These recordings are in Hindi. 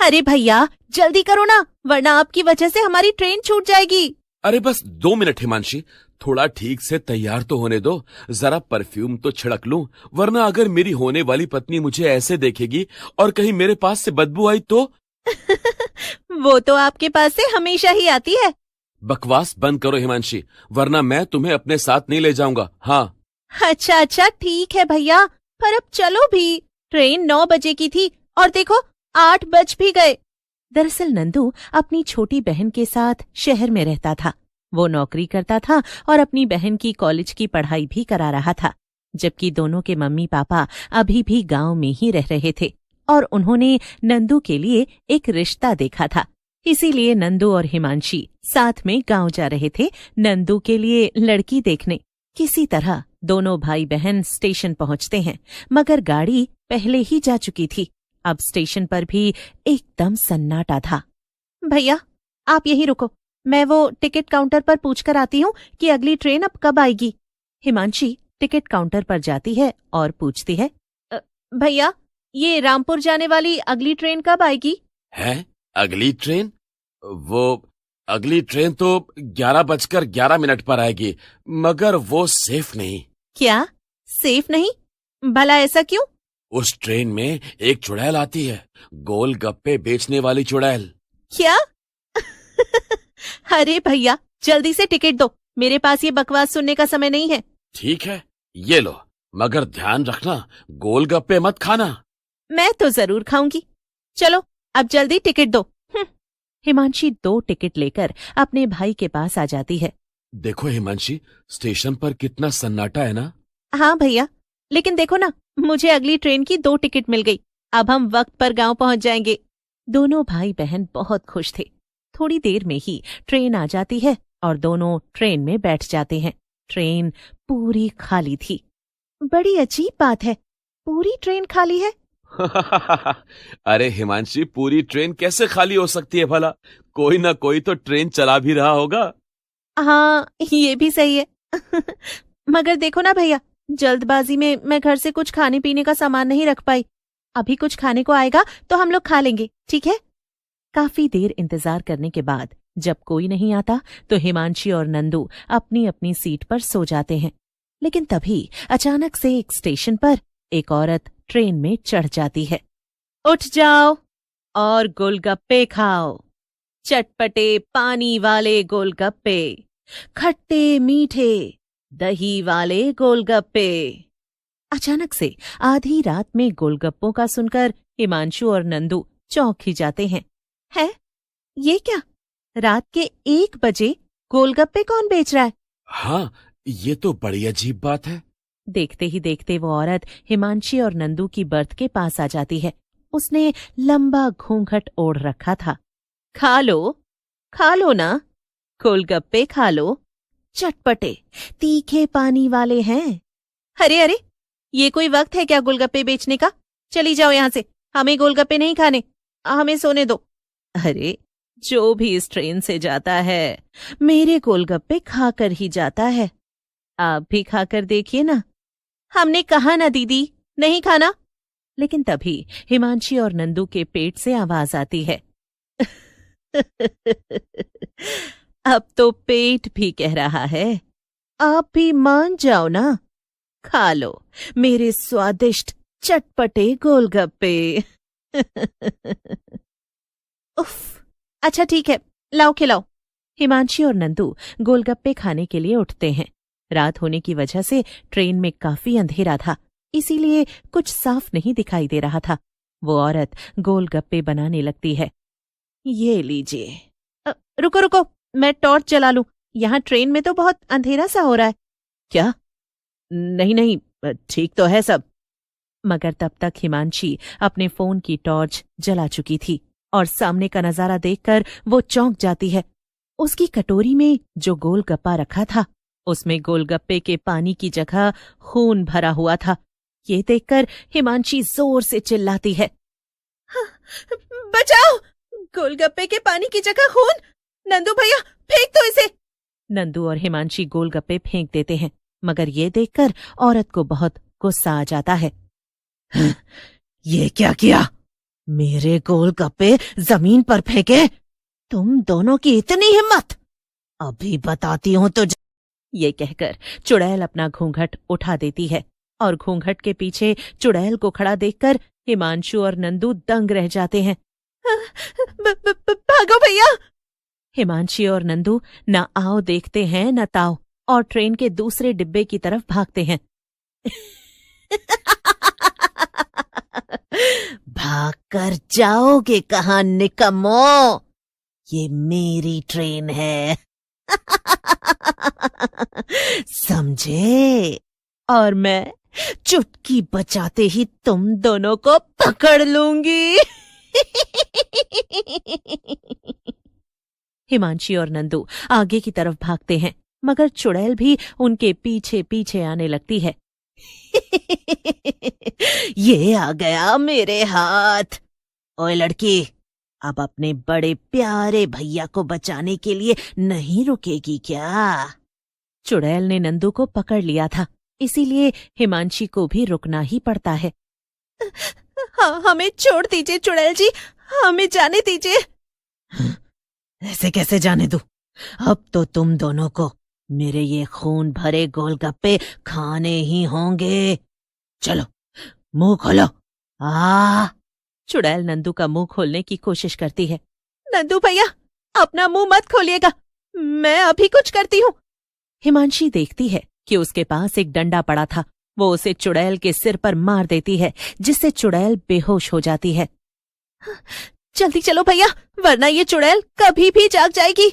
अरे भैया जल्दी करो ना, वरना आपकी वजह से हमारी ट्रेन छूट जाएगी। अरे बस 2 मिनट हिमांशी, थोड़ा ठीक से तैयार तो होने दो, जरा परफ्यूम तो छिड़क लूं, वरना अगर मेरी होने वाली पत्नी मुझे ऐसे देखेगी और कहीं मेरे पास से बदबू आई तो। वो तो आपके पास से हमेशा ही आती है। बकवास बंद करो हिमांशी, वरना मैं तुम्हें अपने साथ नहीं ले जाऊंगा। हाँ अच्छा ठीक है भैया, पर अब चलो भी। ट्रेन 9 बजे की थी और देखो 8 बज भी गए। दरअसल नंदू अपनी छोटी बहन के साथ शहर में रहता था। वो नौकरी करता था और अपनी बहन की कॉलेज की पढ़ाई भी करा रहा था, जबकि दोनों के मम्मी पापा अभी भी गांव में ही रह रहे थे और उन्होंने नंदू के लिए एक रिश्ता देखा था। इसीलिए नंदू और हिमांशी साथ में गांव जा रहे थे नंदू के लिए लड़की देखने। किसी तरह दोनों भाई बहन स्टेशन पहुंचते हैं, मगर गाड़ी पहले ही जा चुकी थी। अब स्टेशन पर भी एकदम सन्नाटा था। भैया आप यहीं रुको, मैं वो टिकट काउंटर पर पूछकर आती हूँ कि अगली ट्रेन अब कब आएगी। हिमांशी टिकट काउंटर पर जाती है और पूछती है, भैया ये रामपुर जाने वाली अगली ट्रेन कब आएगी? है अगली ट्रेन? वो अगली ट्रेन तो 11:11 पर आएगी, मगर वो सेफ नहीं। क्या सेफ नहीं? भला ऐसा क्यों? उस ट्रेन में एक चुड़ैल आती है, गोलगप्पे बेचने वाली चुड़ैल। क्या? अरे भैया जल्दी से टिकट दो, मेरे पास ये बकवास सुनने का समय नहीं है। ठीक है ये लो, मगर ध्यान रखना गोलगप्पे मत खाना। मैं तो जरूर खाऊंगी। चलो अब जल्दी टिकट दो। हिमांशी 2 टिकट लेकर अपने भाई के पास आ जाती है। देखो हिमांशी, स्टेशन पर कितना सन्नाटा है ना। हाँ भैया, लेकिन देखो ना, मुझे अगली ट्रेन की 2 टिकट मिल गई। अब हम वक्त पर गांव पहुंच जाएंगे। दोनों भाई बहन बहुत खुश थे। थोड़ी देर में ही ट्रेन आ जाती है और दोनों ट्रेन में बैठ जाते हैं। ट्रेन पूरी खाली थी। बड़ी अजीब बात है, पूरी ट्रेन खाली है। अरे हिमांशी, पूरी ट्रेन कैसे खाली हो सकती है भला? कोई ना कोई तो ट्रेन चला भी रहा होगा। हाँ ये भी सही है। मगर देखो ना भैया, जल्दबाजी में मैं घर से कुछ खाने पीने का सामान नहीं रख पाई। अभी कुछ खाने को आएगा तो हम लोग खा लेंगे, ठीक है? काफी देर इंतजार करने के बाद जब कोई नहीं आता तो हिमांशी और नंदू अपनी अपनी सीट पर सो जाते हैं। लेकिन तभी अचानक से एक स्टेशन पर एक औरत ट्रेन में चढ़ जाती है। उठ जाओ और गोलगप्पे खाओ, चटपटे पानी वाले गोलगप्पे, खट्टे मीठे दही वाले गोलगप्पे। अचानक से आधी रात में गोलगप्पों का सुनकर हिमांशु और नंदू चौंक ही जाते हैं। है ये क्या? रात के 1 बजे गोलगप्पे कौन बेच रहा है? हाँ ये तो बड़ी अजीब बात है। देखते ही देखते वो औरत हिमांशी और नंदू की बर्थ के पास आ जाती है। उसने लंबा घूंघट ओढ़ रखा था। खा लो ना, गोलगप्पे खा लो, चटपटे तीखे पानी वाले हैं। अरे ये कोई वक्त है क्या गोलगप्पे बेचने का? चली जाओ यहाँ से, हमें गोलगप्पे नहीं खाने, हमें सोने दो। अरे जो भी इस ट्रेन से जाता है मेरे गोलगप्पे खाकर ही जाता है। आप भी खाकर देखिए ना। हमने कहा ना दीदी, नहीं खाना। लेकिन तभी हिमांशी और नंदू के पेट से आवाज आती है। अब तो पेट भी कह रहा है, आप भी मान जाओ ना, खा लो मेरे स्वादिष्ट चटपटे गोलगप्पे। उफ, अच्छा ठीक है, लाओ खिलाओ। हिमांशी और नंदू गोलगप्पे खाने के लिए उठते हैं। रात होने की वजह से ट्रेन में काफी अंधेरा था, इसीलिए कुछ साफ नहीं दिखाई दे रहा था। वो औरत गोलगप्पे बनाने लगती है। ये लीजिए। रुको, मैं टॉर्च जला लूं, यहाँ ट्रेन में तो बहुत अंधेरा सा हो रहा है। क्या? नहीं, ठीक तो है सब। मगर तब तक हिमांशी अपने फोन की टॉर्च जला चुकी थी और सामने का नजारा देखकर वो चौंक जाती है। उसकी कटोरी में जो गोलगप्पा रखा था, उसमें गोलगप्पे के पानी की जगह खून भरा हुआ था। ये देखकर हिमांशी जोर से चिल्लाती है, बचाओ! गोलगप्पे के पानी की जगह खून! नंदू भैया फेंक दो इसे! नंदू और हिमांशी गोलगप्पे फेंक देते हैं, मगर ये देखकर औरत को बहुत गुस्सा आ जाता है। ये क्या किया? मेरे गोलगप्पे जमीन पर फेंके? तुम दोनों की इतनी हिम्मत? अभी बताती हूँ तुझे। ये कहकर चुड़ैल अपना घूंघट उठा देती है और घूंघट के पीछे चुड़ैल को खड़ा देखकर हिमांशु और नंदू दंग रह जाते हैं। भागो भैया! हिमांशी और नंदू न आओ देखते हैं न ताओ और ट्रेन के दूसरे डिब्बे की तरफ भागते हैं। भागकर जाओगे कहां निकम्मो? ये मेरी ट्रेन है। समझे? और मैं चुटकी बजाते ही तुम दोनों को पकड़ लूंगी। हिमांशी और नंदू आगे की तरफ भागते हैं मगर चुड़ैल भी उनके पीछे पीछे आने लगती है। ये आ गया मेरे हाथ। ओए लड़की, अब अपने बड़े प्यारे भैया को बचाने के लिए नहीं रुकेगी क्या? चुड़ैल ने नंदू को पकड़ लिया था, इसीलिए हिमांशी को भी रुकना ही पड़ता है। हाँ, हमें छोड़ दीजिए चुड़ैल जी, हमें जाने दीजिए। ऐसे कैसे जाने दूं? अब तो तुम दोनों को मेरे ये खून भरे गोलगप्पे खाने ही होंगे। चलो मुंह खोलो। चुड़ैल नंदू का मुंह खोलने की कोशिश करती है। नंदू भैया, अपना मुंह मत खोलिएगा, मैं अभी कुछ करती हूँ। हिमांशी देखती है कि उसके पास एक डंडा पड़ा था। वो उसे चुड़ैल के सिर पर मार देती है, जिससे चुड़ैल बेहोश हो जाती है। जल्दी चलो भैया, वरना ये चुड़ैल कभी भी जाग जाएगी।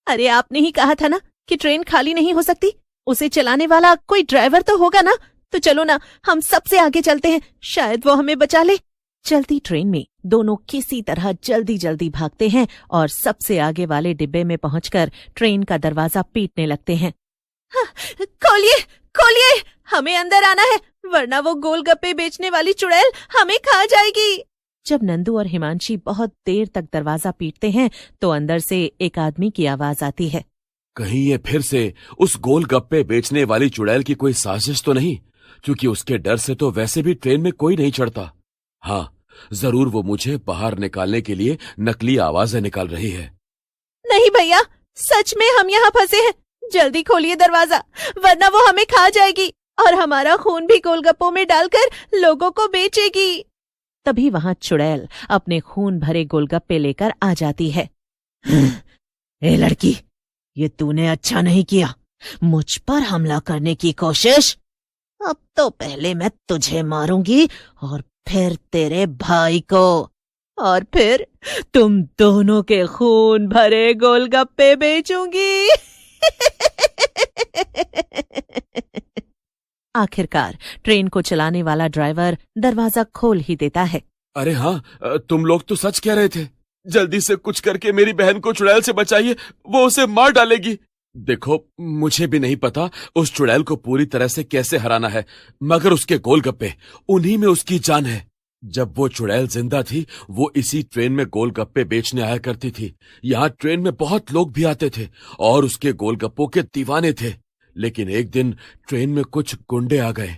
अरे आपने ही कहा था ना कि ट्रेन खाली नहीं हो सकती। उसे चलाने वाला कोई ड्राइवर तो होगा ना। तो चलो ना, हम सबसे आगे चलते हैं, शायद वो हमें बचा ले। चलती ट्रेन में दोनों किसी तरह जल्दी जल्दी भागते हैं और सबसे आगे वाले डिब्बे में पहुंचकर ट्रेन का दरवाजा पीटने लगते हैं। खोलिए, खोलिए, हमें अंदर आना है, वरना वो गोलगप्पे बेचने वाली चुड़ैल हमें खा जाएगी। जब नंदू और हिमांशी बहुत देर तक दरवाजा पीटते हैं तो अंदर से एक आदमी की आवाज आती है। कहीं ये फिर से उस गोलगप्पे बेचने वाली चुड़ैल की कोई साजिश तो नहीं? क्योंकि उसके डर से तो वैसे भी ट्रेन में कोई नहीं चढ़ता। हाँ, जरूर वो मुझे बाहर निकालने के लिए नकली आवाजें निकाल रही है। नहीं भैया, सच में हम यहाँ फंसे हैं। जल्दी खोलिए दरवाजा, वरना वो हमें खा जाएगी और हमारा खून भी गोलगप्पों में डालकर लोगों को बेचेगी। तभी वहां चुड़ैल अपने खून भरे गोलगप्पे लेकर आ जाती है। ए लड़की, ये तूने अच्छा नहीं किया, मुझ पर हमला करने की कोशिश। अब तो पहले मैं तुझे मारूंगी और फिर तेरे भाई को, और फिर तुम दोनों के खून भरे गोलगप्पे बेचूंगी। आखिरकार ट्रेन को चलाने वाला ड्राइवर दरवाजा खोल ही देता है। अरे हाँ, तुम लोग तो सच कह रहे थे। जल्दी से कुछ करके मेरी बहन को चुड़ैल से बचाइए, वो उसे मार डालेगी। देखो, मुझे भी नहीं पता उस चुड़ैल को पूरी तरह से कैसे हराना है, मगर उसके गोलगप्पे, उन्हीं में उसकी जान है। जब वो चुड़ैल जिंदा थी, वो इसी ट्रेन में गोलगप्पे बेचने आया करती थी। यहाँ ट्रेन में बहुत लोग भी आते थे और उसके गोलगप्पों के दीवाने थे। लेकिन एक दिन ट्रेन में कुछ गुंडे आ गए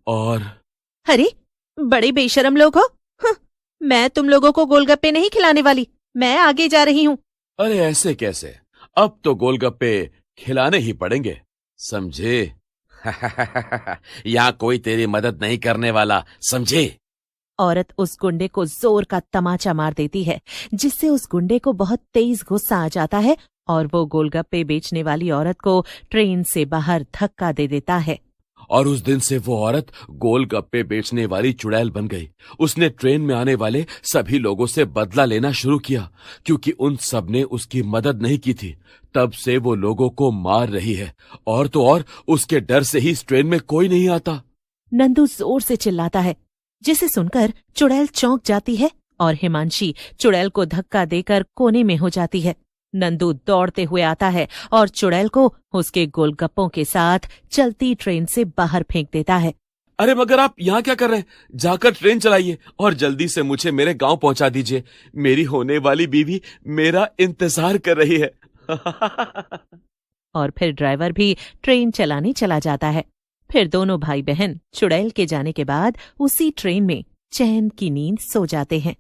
और... अरे, बड़े बेशरम लोग हो। मैं तुम लोगों को गोलगप्पे नहीं खिलाने वाली, मैं आगे जा रही हूँ। अरे ऐसे कैसे, अब तो गोलगप्पे खिलाने ही पड़ेंगे, समझे? यहाँ कोई तेरी मदद नहीं करने वाला, समझे? औरत उस गुंडे को जोर का तमाचा मार देती है, जिससे उस गुंडे को बहुत तेज गुस्सा आ जाता है और वो गोलगप्पे बेचने वाली औरत को ट्रेन से बाहर धक्का दे देता है। और उस दिन से वो औरत गोलगप्पे बेचने वाली चुड़ैल बन गई। उसने ट्रेन में आने वाले सभी लोगों से बदला लेना शुरू किया, क्योंकि उन सब ने उसकी मदद नहीं की थी। तब से वो लोगों को मार रही है, और तो और उसके डर से ही इस ट्रेन में कोई नहीं आता। नंदू जोर से चिल्लाता है, जिसे सुनकर चुड़ैल चौंक जाती है और हिमांशी चुड़ैल को धक्का देकर कोने में हो जाती है। नंदू दौड़ते हुए आता है और चुड़ैल को उसके गोलगप्पों के साथ चलती ट्रेन से बाहर फेंक देता है। अरे मगर आप यहाँ क्या कर रहे हैं? जाकर ट्रेन चलाइए और जल्दी से मुझे मेरे गांव पहुंचा दीजिए। मेरी होने वाली बीवी मेरा इंतजार कर रही है। और फिर ड्राइवर भी ट्रेन चलाने चला जाता है। फिर दोनों भाई बहन चुड़ैल के जाने के बाद उसी ट्रेन में चैन की नींद सो जाते हैं।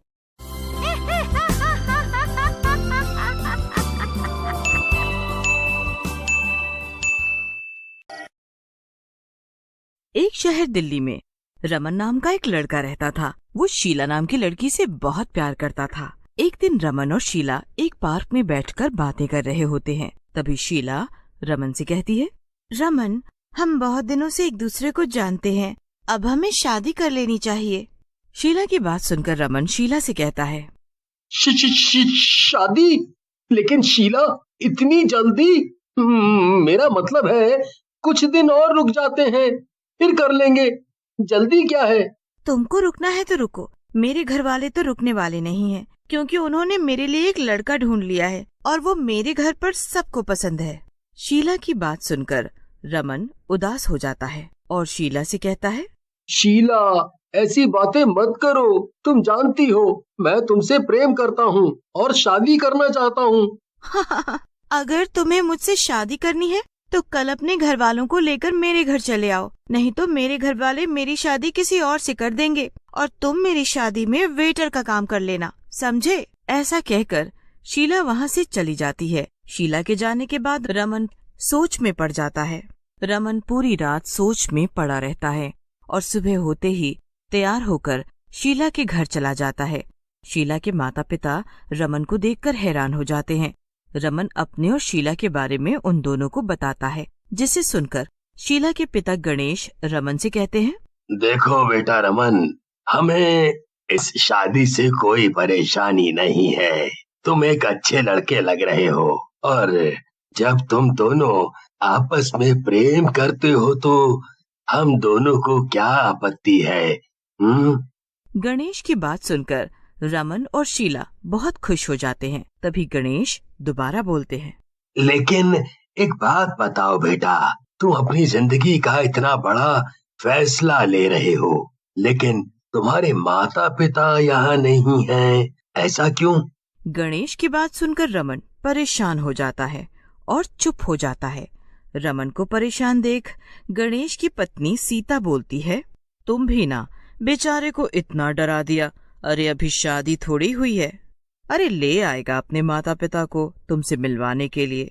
एक शहर दिल्ली में रमन नाम का एक लड़का रहता था। वो शीला नाम की लड़की से बहुत प्यार करता था। एक दिन रमन और शीला एक पार्क में बैठकर बातें कर रहे होते हैं। तभी शीला रमन से कहती है, रमन, हम बहुत दिनों से एक दूसरे को जानते हैं, अब हमें शादी कर लेनी चाहिए। शीला की बात सुनकर रमन शीला से कहता है, शादी? लेकिन शीला, इतनी जल्दी? मेरा मतलब है कुछ दिन और रुक जाते हैं, फिर कर लेंगे। जल्दी क्या है? तुमको रुकना है तो रुको, मेरे घर वाले तो रुकने वाले नहीं हैं, क्योंकि उन्होंने मेरे लिए एक लड़का ढूंढ लिया है और वो मेरे घर पर सबको पसंद है। शीला की बात सुनकर रमन उदास हो जाता है और शीला से कहता है, शीला, ऐसी बातें मत करो। तुम जानती हो मैं तुमसे प्रेम करता हूँ और शादी करना चाहता हूँ। अगर तुम्हें मुझसे शादी करनी है तो कल अपने घर वालों को लेकर मेरे घर चले आओ, नहीं तो मेरे घर वाले मेरी शादी किसी और से कर देंगे और तुम मेरी शादी में वेटर का काम कर लेना, समझे? ऐसा कहकर शीला वहाँ से चली जाती है। शीला के जाने के बाद रमन सोच में पड़ जाता है। रमन पूरी रात सोच में पड़ा रहता है और सुबह होते ही तैयार होकर शीला के घर चला जाता है। शीला के माता पिता रमन को देखकर हैरान हो जाते हैं। रमन अपने और शीला के बारे में उन दोनों को बताता है, जिसे सुनकर शीला के पिता गणेश रमन से कहते हैं, देखो बेटा रमन, हमें इस शादी से कोई परेशानी नहीं है। तुम एक अच्छे लड़के लग रहे हो और जब तुम दोनों आपस में प्रेम करते हो तो हम दोनों को क्या आपत्ति है? गणेश की बात सुनकर रमन और शीला बहुत खुश हो जाते हैं। तभी गणेश दोबारा बोलते हैं, लेकिन एक बात बताओ बेटा, तुम अपनी जिंदगी का इतना बड़ा फैसला ले रहे हो, लेकिन तुम्हारे माता पिता यहाँ नहीं हैं, ऐसा क्यों? गणेश की बात सुनकर रमन परेशान हो जाता है और चुप हो जाता है। रमन को परेशान देख गणेश की पत्नी सीता बोलती है, तुम भी ना बेचारे को इतना डरा दिया। अरे अभी शादी थोड़ी हुई है, अरे ले आएगा अपने माता पिता को तुमसे मिलवाने के लिए,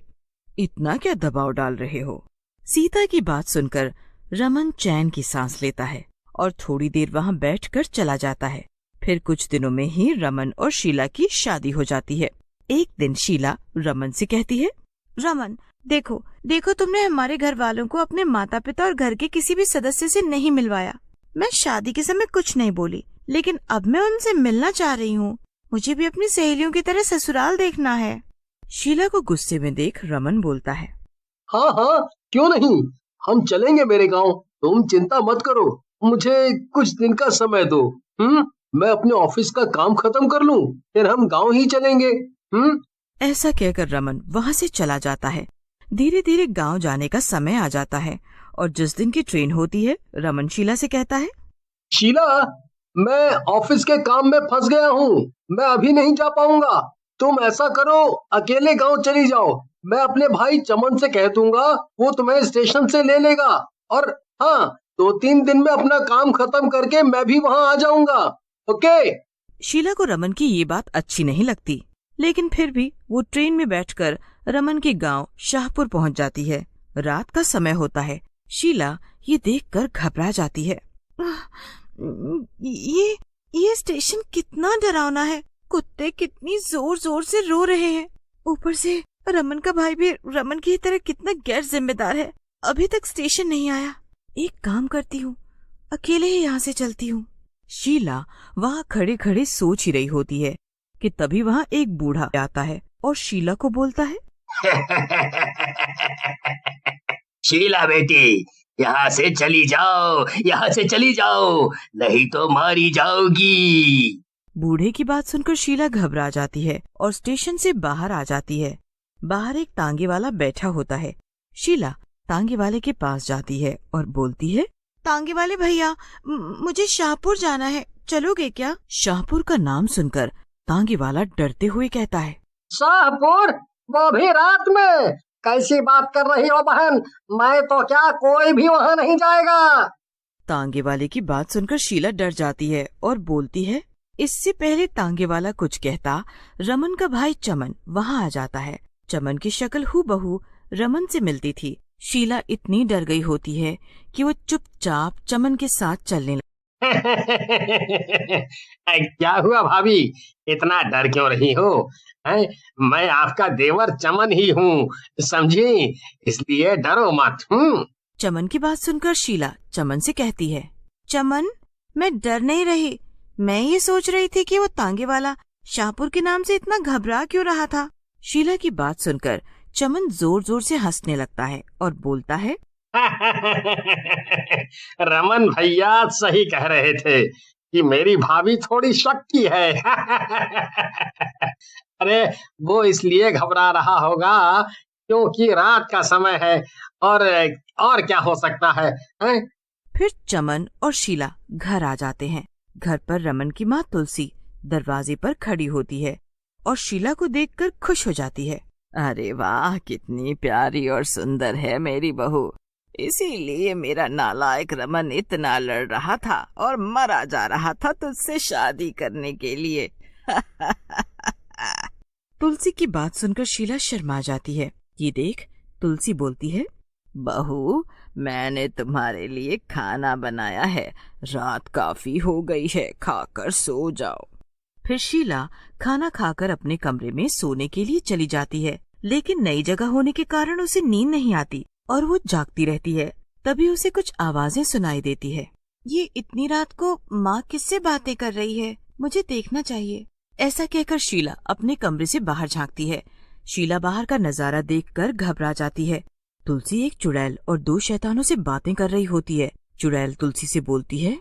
इतना क्या दबाव डाल रहे हो? सीता की बात सुनकर रमन चैन की सांस लेता है और थोड़ी देर वहाँ बैठकर चला जाता है। फिर कुछ दिनों में ही रमन और शीला की शादी हो जाती है। एक दिन शीला रमन से कहती है, रमन, देखो देखो, तुमने हमारे घर वालों को अपने माता पिता और घर के किसी भी सदस्य से नहीं मिलवाया। मैं शादी के समय कुछ नहीं बोली, लेकिन अब मैं उनसे मिलना चाह रही हूँ। मुझे भी अपनी सहेलियों की तरह ससुराल देखना है। शीला को गुस्से में देख रमन बोलता है, हाँ हाँ, क्यों नहीं, हम चलेंगे मेरे गांव। तुम चिंता मत करो, मुझे कुछ दिन का समय दो। मैं अपने ऑफिस का काम खत्म कर लूं, फिर हम गांव ही चलेंगे। ऐसा कहकर रमन वहाँ से चला जाता है। धीरे धीरे गांव जाने का समय आ जाता है और जिस दिन की ट्रेन होती है, रमन शीला से कहता है, शीला, मैं ऑफिस के काम में फंस गया हूँ, मैं अभी नहीं जा पाऊंगा। तुम ऐसा करो, अकेले गांव चली जाओ। मैं अपने भाई चमन से कह दूंगा, वो तुम्हें स्टेशन से ले लेगा। और हाँ, 2-3 दिन में अपना काम खत्म करके मैं भी वहाँ आ जाऊंगा। ओके? शीला को रमन की ये बात अच्छी नहीं लगती, लेकिन फिर भी वो ट्रेन में बैठकर रमन के गांव शाहपुर पहुंच जाती है। रात का समय होता है। शीला ये देखकर घबरा जाती है। ये स्टेशन कितना डरावना है, कुत्ते कितनी जोर जोर से रो रहे हैं, ऊपर से रमन का भाई भी रमन की तरह कितना गैर जिम्मेदार है, अभी तक स्टेशन नहीं आया। एक काम करती हूँ, अकेले ही यहाँ से चलती हूँ। शीला वहाँ खड़े खड़े सोच ही रही होती है कि तभी वहाँ एक बूढ़ा आता है और शीला को बोलता है, शीला बेटी, यहाँ से चली जाओ, यहाँ से चली जाओ, नहीं तो मारी जाओगी। बूढ़े की बात सुनकर शीला घबरा जाती है और स्टेशन से बाहर आ जाती है। बाहर एक तांगे वाला बैठा होता है। शीला तांगे वाले के पास जाती है और बोलती है, तांगे वाले भैया, मुझे शाहपुर जाना है, चलोगे क्या? शाहपुर का नाम सुनकर तांगे वाला डरते हुए कहता है, शाहपुर? वो भी रात में? कैसी बात कर रही हो बहन, मैं तो क्या, कोई भी वहाँ नहीं जाएगा। तांगे वाले की बात सुनकर शीला डर जाती है और बोलती है। इससे पहले तांगे वाला कुछ कहता, रमन का भाई चमन वहाँ आ जाता है। चमन की शक्ल हूबहू रमन से मिलती थी। शीला इतनी डर गई होती है कि वो चुपचाप चमन के साथ चलने क्या हुआ भाभी, इतना डर क्यों रही हो? हैं? मैं आपका देवर चमन ही हूँ, समझी? इसलिए डरो मत। चमन की बात सुनकर शीला चमन से कहती है, चमन, मैं डर नहीं रही। मैं ये सोच रही थी कि वो तांगे वाला शाहपुर के नाम से इतना घबरा क्यों रहा था। शीला की बात सुनकर चमन जोर जोर से हंसने लगता है और बोलता है, रमन भैया सही कह रहे थे कि मेरी भाभी थोड़ी शक्की है। अरे वो इसलिए घबरा रहा होगा क्योंकि रात का समय है, और क्या हो सकता है, हैं? फिर चमन और शीला घर आ जाते हैं। घर पर रमन की माँ तुलसी दरवाजे पर खड़ी होती है और शीला को देखकर खुश हो जाती है। अरे वाह, कितनी प्यारी और सुंदर है मेरी बहू। इसीलिए मेरा नालायक रमन इतना लड़ रहा था और मरा जा रहा था तुझसे शादी करने के लिए। तुलसी की बात सुनकर शीला शर्मा जाती है। ये देख तुलसी बोलती है, बहू, मैंने तुम्हारे लिए खाना बनाया है। रात काफी हो गई है, खाकर सो जाओ। फिर शीला खाना खाकर अपने कमरे में सोने के लिए चली जाती है, लेकिन नई जगह होने के कारण उसे नींद नहीं आती और वो जागती रहती है। तभी उसे कुछ आवाजें सुनाई देती है। ये इतनी रात को माँ किससे बातें कर रही है? मुझे देखना चाहिए। ऐसा कहकर शीला अपने कमरे से बाहर झांकती है। शीला बाहर का नजारा देखकर घबरा जाती है। तुलसी एक चुड़ैल और दो शैतानों से बातें कर रही होती है। चुड़ैल तुलसी से बोलती है,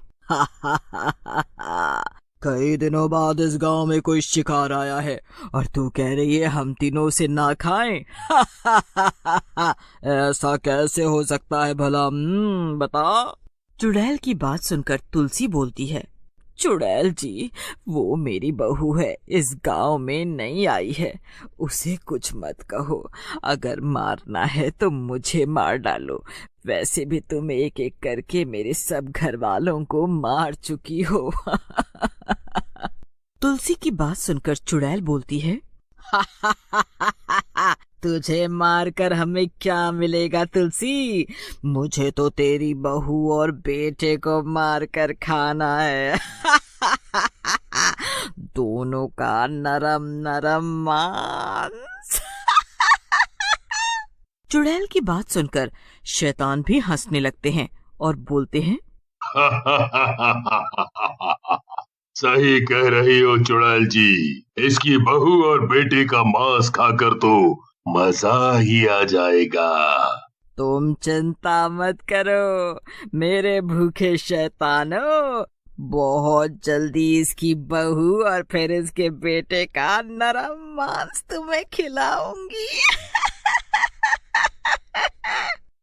कई दिनों बाद इस गांव में कोई शिकार आया है और तू कह रही है हम तीनों से ना खाएं? ऐसा कैसे हो सकता है भला? बता। चुड़ैल की बात सुनकर तुलसी बोलती है, चुड़ैल जी, वो मेरी बहू है, इस गांव में नई आई है। उसे कुछ मत कहो। अगर मारना है तो मुझे मार डालो। वैसे भी तुम एक एक करके मेरे सब घर वालों को मार चुकी हो। तुलसी की बात सुनकर चुड़ैल बोलती है, तुझे मारकर हमें क्या मिलेगा तुलसी? मुझे तो तेरी बहू और बेटे को मारकर खाना है। दोनों का नरम नरम मांस। चुड़ैल की बात सुनकर शैतान भी हंसने लगते हैं और बोलते हैं, सही कह रही हो चुड़ैल जी, इसकी बहू और बेटे का मांस खाकर तो मजा ही आ जाएगा। तुम चिंता मत करो मेरे भूखे शैतानों, बहुत जल्दी इसकी बहू और फिर इसके बेटे का नरम मांस तुम्हें खिलाऊंगी।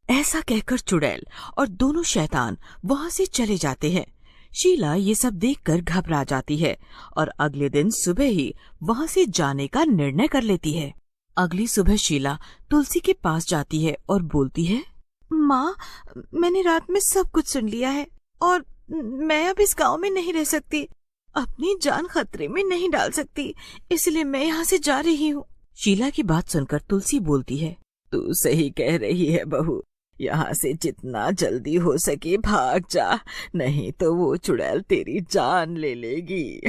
ऐसा कहकर चुड़ैल और दोनों शैतान वहां से चले जाते हैं। शीला ये सब देखकर घबरा जाती है और अगले दिन सुबह ही वहां से जाने का निर्णय कर लेती है। अगली सुबह शीला तुलसी के पास जाती है और बोलती है, माँ, मैंने रात में सब कुछ सुन लिया है और मैं अब इस गांव में नहीं रह सकती। अपनी जान खतरे में नहीं डाल सकती, इसलिए मैं यहाँ से जा रही हूँ। शीला की बात सुनकर तुलसी बोलती है, तू सही कह रही है बहू, यहाँ से जितना जल्दी हो सके भाग जा, नहीं तो वो चुड़ैल तेरी जान ले लेगी।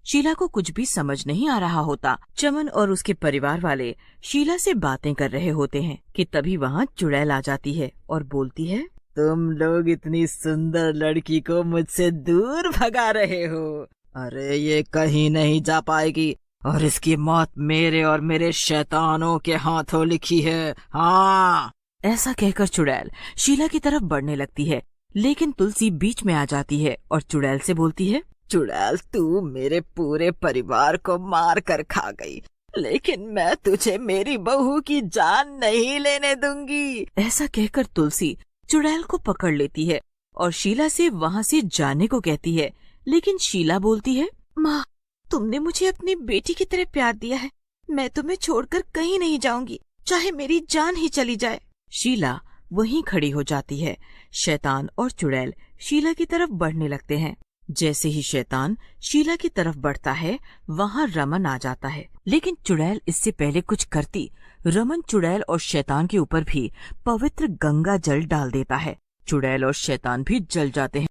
शीला को कुछ भी समझ नहीं आ रहा होता। चमन और उसके परिवार वाले शीला से बातें कर रहे होते हैं कि तभी वहाँ चुड़ैल आ जाती है और बोलती है, तुम लोग इतनी सुंदर लड़की को मुझसे दूर भगा रहे हो। अरे ये कहीं नहीं जा पाएगी और इसकी मौत मेरे और मेरे शैतानों के हाथों लिखी है। हाँ। ऐसा कहकर चुड़ैल शीला की तरफ बढ़ने लगती है, लेकिन तुलसी बीच में आ जाती है और चुड़ैल से बोलती है, चुड़ैल, तू मेरे पूरे परिवार को मार कर खा गई, लेकिन मैं तुझे मेरी बहू की जान नहीं लेने दूंगी। ऐसा कहकर तुलसी चुड़ैल को पकड़ लेती है और शीला से वहाँ से जाने को कहती है, लेकिन शीला बोलती है, माँ, तुमने मुझे अपनी बेटी की तरह प्यार दिया है, मैं तुम्हें छोड़कर कहीं नहीं जाऊंगी, चाहे मेरी जान ही चली जाए। शीला वहीं खड़ी हो जाती है। शैतान और चुड़ैल शीला की तरफ बढ़ने लगते हैं। जैसे ही शैतान शीला की तरफ बढ़ता है, वहाँ रमन आ जाता है, लेकिन चुड़ैल इससे पहले कुछ करती, रमन चुड़ैल और शैतान के ऊपर भी पवित्र गंगा जल डाल देता है। चुड़ैल और शैतान भी जल जाते हैं।